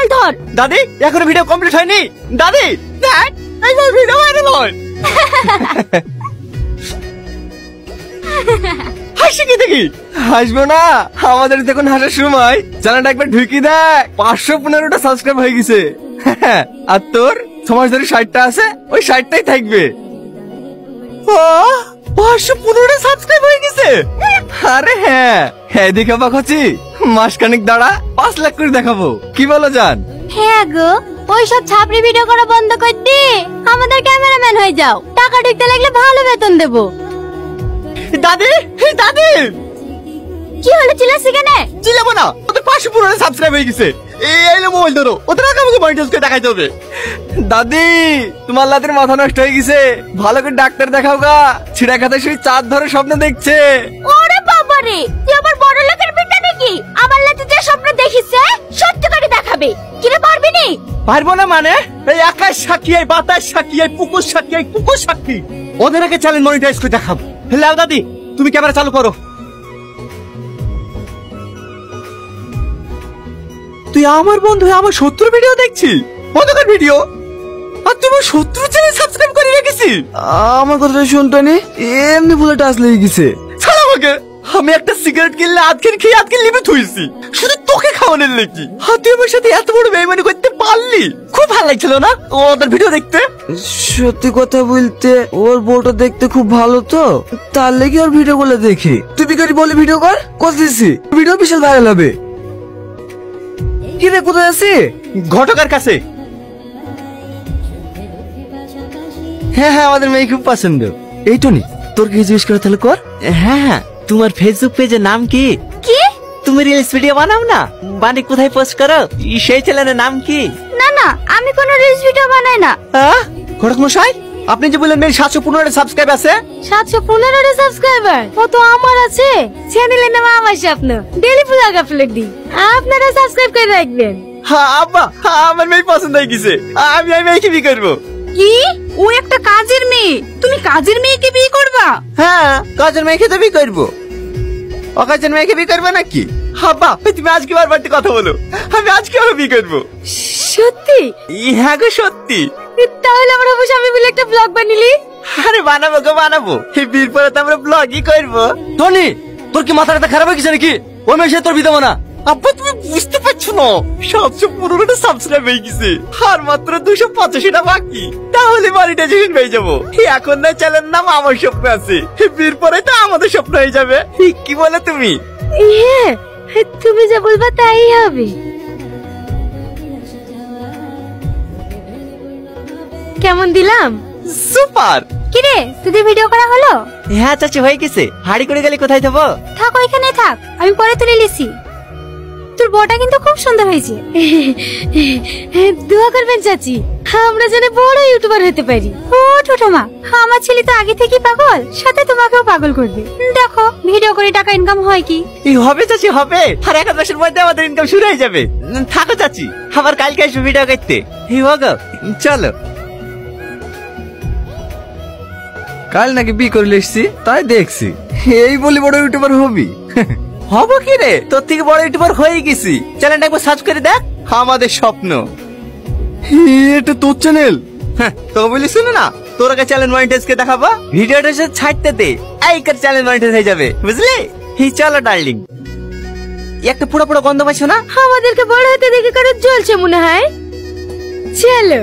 Mobile ধর। দাদি এখনো ভিডিও কমপ্লিট হয়নি। দাদি দেখ এই ভিডিও ভাইরাল হয়। হাসি কি দেখি? হাসবো না, আমাদের দেখুন হাসার সময় চ্যানেলটা একবার ঢুকি দেখ, 515টা সাবস্ক্রাইব হয়ে গেছে। আর তোর সমাজ ধরে 60টা আছে, ওই 60টাই থাকবে। 515টা সাবস্ক্রাইব হয়ে গেছে। আরে হ্যাঁ দেখে অবাক হচ্ছি। মাসখানেক দাঁড়া 5 লাখ করে দেখাবো, কি বলো জান? হ্যাঁ গো, ওই সব ছাপড়ি ভিডিও করা বন্ধ করে দি, আমাদের ক্যামেরাম্যান হয়ে যাও। টাকা ঢুকতে লাগলে ভালো বেতন দেবো। দাদি দাদি কি হলো, চিল্লাচ্ছি কেন? চিল্লাবো না, ওদের 515টা সাবস্ক্রাইব হয়ে গেছে। এই মোবাইল ধরো, ওদের আগে আমাকে মনিটাইজ করে দেখাইতে হবে। দাদি তোমার লাতের মাথা নষ্ট হয়ে গেছে, ভালো করে ডাক্তার দেখাও গা। ছিড়া খাতা শুয়ে চাঁদ ধরে স্বপ্ন দেখছে। ওরে বাবা রে, তুই আবার বড় লোকের বেটা নাকি? আমার লাতে যে স্বপ্ন দেখিছে সত্যি করে দেখাবে। কিরে পারবি নি? পারবো না মানে? এই আকাশ সাক্ষী, এই বাতাস সাক্ষী, এই পুকুর সাক্ষী, এই পুকুর সাক্ষী। ওদের আগে চ্যানেল মনিটাইজ করে দেখাবো। লাও দাদি, তুমি ক্যামেরা চালু করো। তুই আমার বন্ধু হয়ে আমার শত্রুর ভিডিও দেখছি, বন্ধুকার ভিডিও, আর তুমি শত্রু চ্যানেল সাবস্ক্রাইব করে রেখেছি। আমার কথাটা শুনতো নি, এমনি ভুলে টাচ লেগে গেছে। ছাড় আমাকে, আমি একটা সিগারেট কিনলে আজকের খেয়ে আজকে লিভে থুইছি, শুধু তোকে খাওয়ানোর লেগে। আর তুই আমার সাথে এত বড় বেইমানি করতে পারলি? খুব ভালো লাগছিল না ওদের ভিডিও দেখতে? সত্যি কথা বলতে ওর বউটা দেখতে খুব ভালো, তো তার লেগে ওর ভিডিও গুলো দেখি। তুই বিকারি বলে ভিডিও কর, কথা দিচ্ছি ভিডিও বিশাল ভাইরাল হবে। কি রে, কোথায় আছি? ঘটকের কাছে। হ্যাঁ আমাদের মেয়ে খুব পছন্দ। এই টনি, তোর কি জিজ্ঞেস করে তাহলে কর। হ্যাঁ, তোমার ফেসবুক পেজের নাম কি? কি? তুমি রিলস ভিডিও বানাও না, বানি কোথায় পোস্ট করো, সেই চ্যানেলের নাম কি? না, আমি কোনো রিলস ভিডিও বানাই না। ঘটক মশাই, আপনি যে বললেন মেয়ের 715টা সাবস্ক্রাইব আছে। 715টা সাবস্ক্রাইবার ও তো আমার আছে। চ্যানেলের নাম আমার স্বপ্ন, ডেইলি ব্লগ আপলোড দিই, আপনারা সাবস্ক্রাইব করে রাখবেন। হ্যাঁ আব্বা, আমার মেয়ে পছন্দ হয়ে গেছে, আমি মেয়েকে বিয়ে করবো। কি? ও একটা কাজের মেয়ে, তুমি কাজের মেয়েকে বিয়ে করবা? হ্যাঁ, কাজের মেয়েকে তো বিয়ে করবো। অকাজের মেয়েকে বিয়ে করবে নাকি? আব্বা তুমি আজকে বারবার কথা বলো, আমি আজকে আরো বিয়ে করবো। সত্যি? হ্যাঁ গো সত্যি। তাহলে আমরা অবশ্যই আমি মিলে একটা ব্লগ বানিলি। আরে বানাবো গো বানাবো, এই বিয়ের পরে তো আমরা ব্লগই করবো। টনি, তোর কি মাথাটা খারাপ হয়ে গেছে নাকি? ওই মেয়ে সে তোর বিয়ে দেবো না। আব্বা তুমি বুঝতে পারছো না, 715টা সাবস্ক্রাইব হয়ে গেছে, আর মাত্র 285টা বাকি, তাহলে মনিটাইজেশন হয়ে যাবো। এখন না চ্যানেল নাম আমার স্বপ্ন আছে, বিয়ের পরে তো আমাদের স্বপ্ন হয়ে যাবে। কি বলে তুমি? হ্যাঁ, তুমি যা বলবা তাই হবে। কেমন দিলাম? সুপার। কিরে, তোদের ভিডিও করা হলো? হ্যাঁ চাচি হয়ে গেছে। হাড়ি করে গেলে কোথায় দেবো? থাক ওইখানে থাক, আমি পরে তুলে লিসি। তোর বউটা কিন্তু খুব সুন্দর হয়েছে। দোয়া করবেন চাচি, আমরা যেন বড় ইউটিউবার হতে পারি। ও ছোটমা, আমার ছেলে তো আগে থেকেই পাগল, সাথে তোমাকেও পাগল করবে। দেখো ভিডিও করে টাকা ইনকাম হয় কি? হবে চাচি হবে, আর 1 মাসের মধ্যে আমাদের ইনকাম শুরু হয়ে যাবে। থাকো চাচি, আবার কালকে আসবো ভিডিও করতে। চলো। কাল নাকি বিয়ে করে এসছি, তাই দেখছি এই বলি বড় ইউটিউবার হবি। হবো কি রে, তোর থেকে বড় ইউটিউবার হয়ে গেছি। চ্যানেলটা একবার সার্চ করে দেখ, আমাদের স্বপ্ন। এটা তোর চ্যানেল? হ্যাঁ তো বলিস না, তোর আগে চ্যানেল মনিটাইজ কে দেখাবো, ভিডিওটা ছাড়তে দে, এই কার চ্যানেল মনিটাইজ হয়ে যাবে, বুঝলি? চলো ডার্লিং। একটা পুরো পুরো গন্ধ পাইছো না? আমাদেরকে বড় হতে দেখে কারো জ্বলছে মনে হয়। চলো।